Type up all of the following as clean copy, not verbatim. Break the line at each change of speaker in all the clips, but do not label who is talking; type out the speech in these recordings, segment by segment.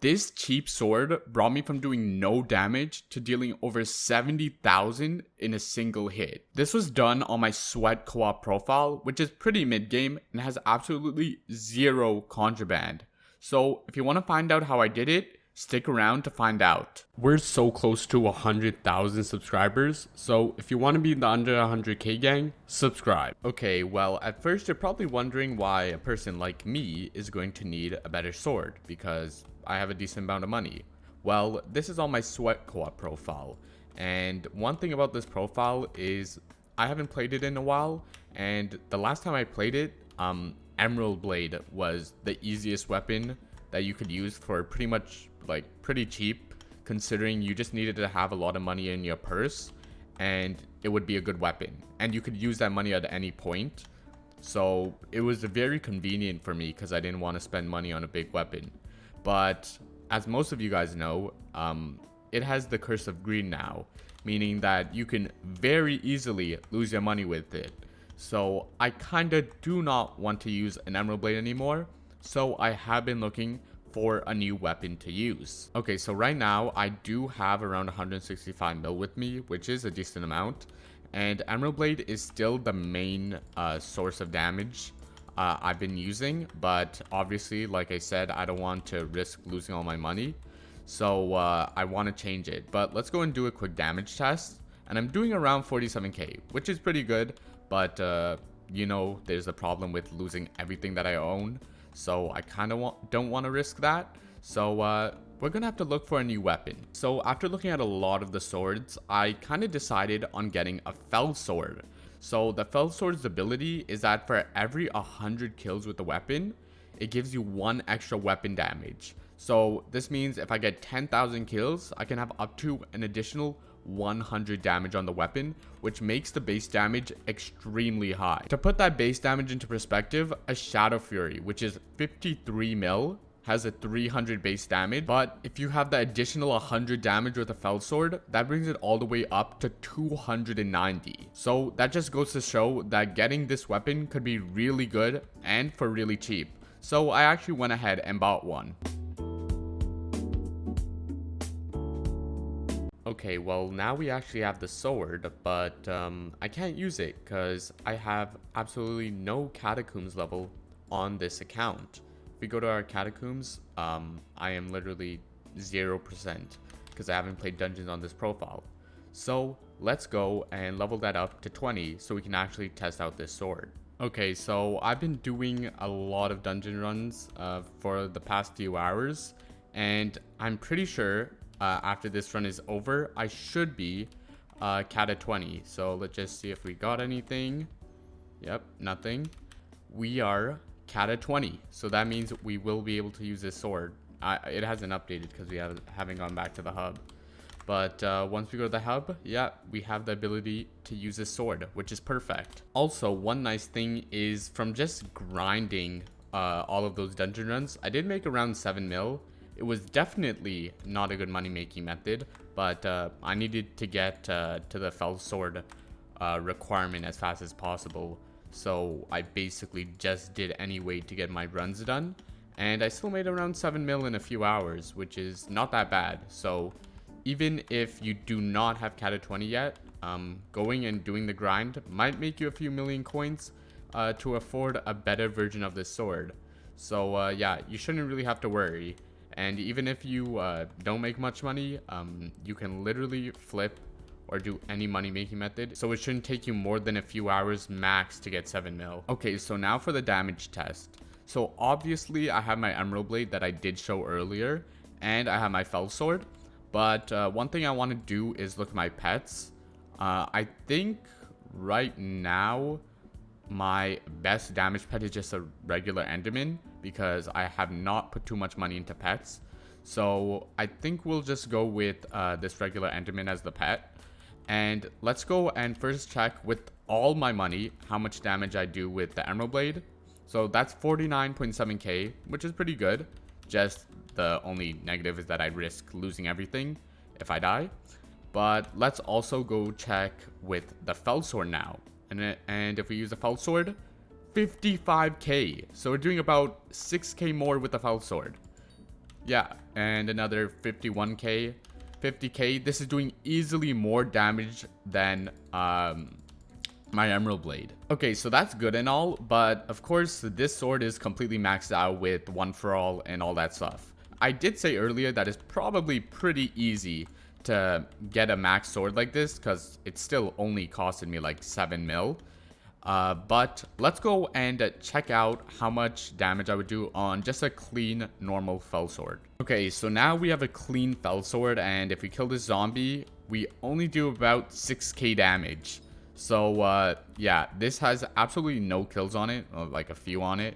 This cheap sword brought me from doing no damage to dealing over 70,000 in a single hit. This was done on my Sweat co-op profile, which is pretty mid-game and has absolutely zero contraband. So if you want to find out how I did it, stick around to find out. We're so close to 100,000 subscribers, so if you want to be in the under 100k gang, subscribe. Okay, well, at first you're probably wondering why a person like me is going to need a better sword, because I have a decent amount of money. Well, this is on my Sweat co-op profile, and one thing about this profile is I haven't played it in a while, and the last time I played it, Emerald Blade was the easiest weapon that you could use for pretty much pretty cheap, considering you just needed to have a lot of money in your purse and it would be a good weapon and you could use that money at any point. So it was very convenient for me because I didn't want to spend money on a big weapon. But as most of you guys know, it has the curse of greed now, meaning that you can very easily lose your money with it. So I kinda do not want to use an Emerald Blade anymore, so I have been looking for a new weapon to use. Okay, so right now I do have around 165 mil with me, which is a decent amount, and Emerald Blade is still the main source of damage I've been using, but obviously, like I said, I don't want to risk losing all my money, so I want to change it. But let's go and do a quick damage test, and I'm doing around 47k, which is pretty good, but you know, there's a problem with losing everything that I own. So I kind of don't want to risk that. So we're going to have to look for a new weapon. So after looking at a lot of the swords, I kind of decided on getting a Fell Sword. So the Fell Sword's ability is that for every 100 kills with the weapon, it gives you 1 extra weapon damage. So this means if I get 10,000 kills, I can have up to an additional 100 damage on the weapon, which makes the base damage extremely high. To put that base damage into perspective, a Shadow Fury, which is 53 mil, has a 300 base damage, but if you have the additional 100 damage with a Fell Sword, that brings it all the way up to 290. So that just goes to show that getting this weapon could be really good and for really cheap. So I actually went ahead and bought one. Okay, well, now we actually have the sword, but I can't use it because I have absolutely no catacombs level on this account. If we go to our catacombs, I am literally 0% because I haven't played dungeons on this profile. So let's go and level that up to 20 so we can actually test out this sword. Okay, so I've been doing a lot of dungeon runs for the past few hours, and I'm pretty sure after this run is over, I should be Cata 20. So let's just see if we got anything. Yep, nothing. We are Cata 20. So that means we will be able to use this sword. It hasn't updated because we haven't gone back to the hub. But once we go to the hub, yeah, we have the ability to use this sword, which is perfect. Also, one nice thing is from just grinding all of those dungeon runs, I did make around 7 mil. It was definitely not a good money-making method, but I needed to get to the Fell Sword requirement as fast as possible. So I basically just did any way to get my runs done. And I still made around 7 mil in a few hours, which is not that bad. So even if you do not have Cata 20 yet, going and doing the grind might make you a few million coins to afford a better version of this sword. So yeah, you shouldn't really have to worry. And even if you don't make much money, you can literally flip or do any money making method. So it shouldn't take you more than a few hours max to get 7 mil. Okay, so now for the damage test. So obviously I have my Emerald Blade that I did show earlier, and I have my Fell Sword. But one thing I want to do is look at my pets. I think right now my best damage pet is just a regular Enderman, because I have not put too much money into pets. So I think we'll just go with this regular Enderman as the pet. And let's go and first check with all my money how much damage I do with the Emerald Blade. So that's 49.7k, which is pretty good. Just the only negative is that I risk losing everything if I die. But let's also go check with the Fell Sword now. And if we use the Fell Sword, 55k. So we're doing about 6k more with the Fell Sword. Yeah, and another 51k, 50k. This is doing easily more damage than my Emerald Blade. Okay, so that's good and all, but of course this sword is completely maxed out with One for All and all that stuff. I did say earlier that it's probably pretty easy to get a max sword like this because it still only costed me like 7 mil. But let's go and check out how much damage I would do on just a clean normal fell sword. Okay, so now we have a clean fell sword, and if we kill this zombie, we only do about 6k damage. So yeah, this has absolutely no kills on it, or like a few on it,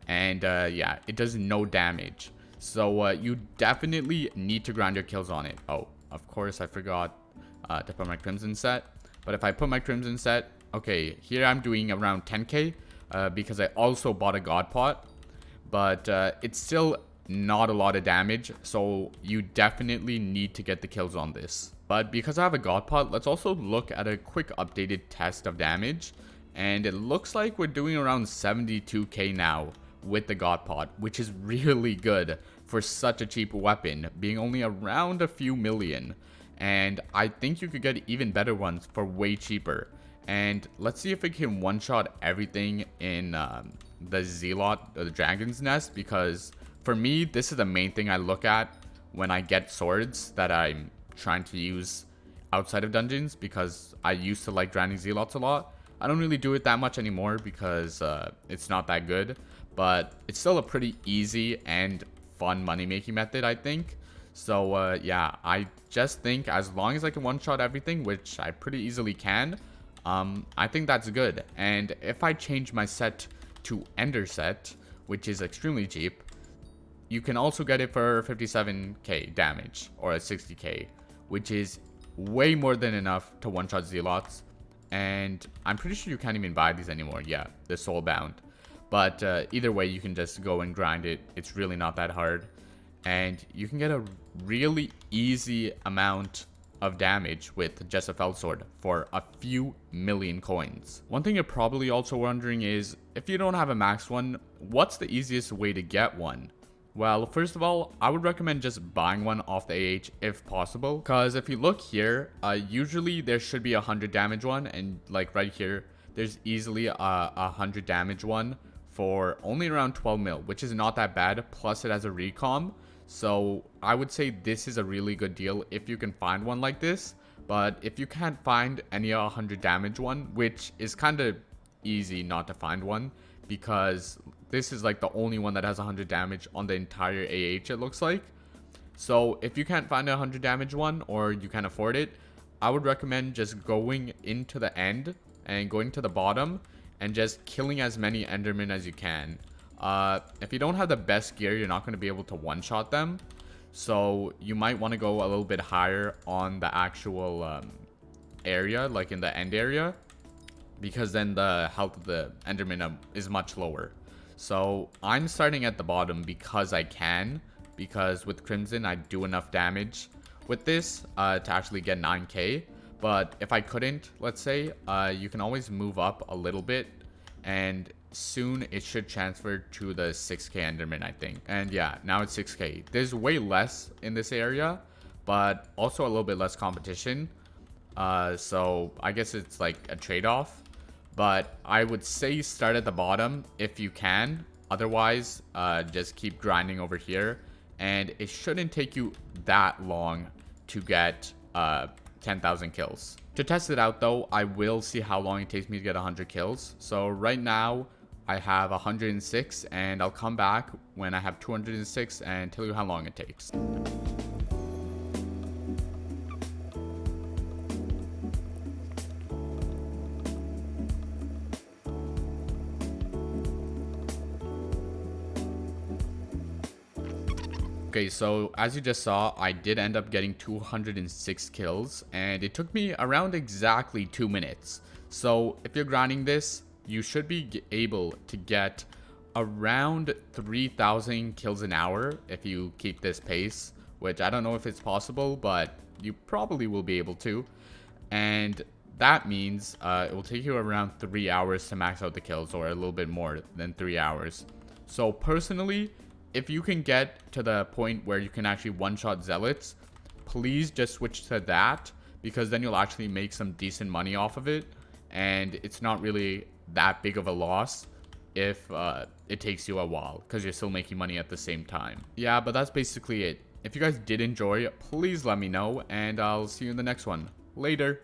and yeah, it does no damage. So you definitely need to grind your kills on it. Oh, of course I forgot to put my crimson set, but if I put my crimson set, okay, here I'm doing around 10k because I also bought a god pot, but it's still not a lot of damage, so you definitely need to get the kills on this. But because I have a god pot, let's also look at a quick updated test of damage, and it looks like we're doing around 72k now with the god pot, which is really good for such a cheap weapon, being only around a few million. And I think you could get even better ones for way cheaper. And let's see if we can one-shot everything in the Zealot, the Dragon's Nest, because for me, this is the main thing I look at when I get swords that I'm trying to use outside of dungeons, because I used to like grinding Zealots a lot. I don't really do it that much anymore because it's not that good, but it's still a pretty easy and fun money-making method, I think. So yeah, I just think as long as I can one-shot everything, which I pretty easily can, I think that's good. And if I change my set to Ender set, which is extremely cheap, you can also get it for 57k damage or a 60k, which is way more than enough to one-shot Zealots. And I'm pretty sure you can't even buy these anymore. Yeah, they're soulbound. But either way, you can just go and grind it. It's really not that hard. And you can get a really easy amount of damage with just a fell sword for a few million coins. One thing you're probably also wondering is, if you don't have a max one, what's the easiest way to get one? Well, first of all, I would recommend just buying one off the AH if possible, because if you look here, usually there should be a 100 damage one, and like right here, there's easily a 100 damage one for only around 12 mil, which is not that bad, plus it has a recom. So I would say this is a really good deal if you can find one like this. But if you can't find any 100 damage one, which is kind of easy not to find one, because this is like the only one that has 100 damage on the entire AH, it looks like. So if you can't find a 100 damage one, or you can't afford it, I would recommend just going into the end and going to the bottom and just killing as many Endermen as you can. If you don't have the best gear, you're not going to be able to one-shot them. So you might want to go a little bit higher on the actual area, like in the end area, because then the health of the Enderman is much lower. So I'm starting at the bottom because I can, because with Crimson I do enough damage with this to actually get 9k. But if I couldn't, let's say, you can always move up a little bit, and soon it should transfer to the 6k Enderman, I think. And yeah, now it's 6k. There's way less in this area, but also a little bit less competition. So I guess it's like a trade-off. But I would say start at the bottom if you can. Otherwise, just keep grinding over here. And it shouldn't take you that long to get 10,000 kills. To test it out though, I will see how long it takes me to get 100 kills. So right now, I have 106, and I'll come back when I have 206 and tell you how long it takes. Okay, so as you just saw, I did end up getting 206 kills, and it took me around exactly 2 minutes. So if you're grinding this, you should be able to get around 3,000 kills an hour if you keep this pace, which I don't know if it's possible, but you probably will be able to. And that means it will take you around 3 hours to max out the kills, or a little bit more than 3 hours. So personally, if you can get to the point where you can actually one-shot zealots, please just switch to that, because then you'll actually make some decent money off of it, and it's not really that big of a loss if it takes you a while, because you're still making money at the same time. Yeah, but that's basically it. If you guys did enjoy, please let me know, and I'll see you in the next one. Later.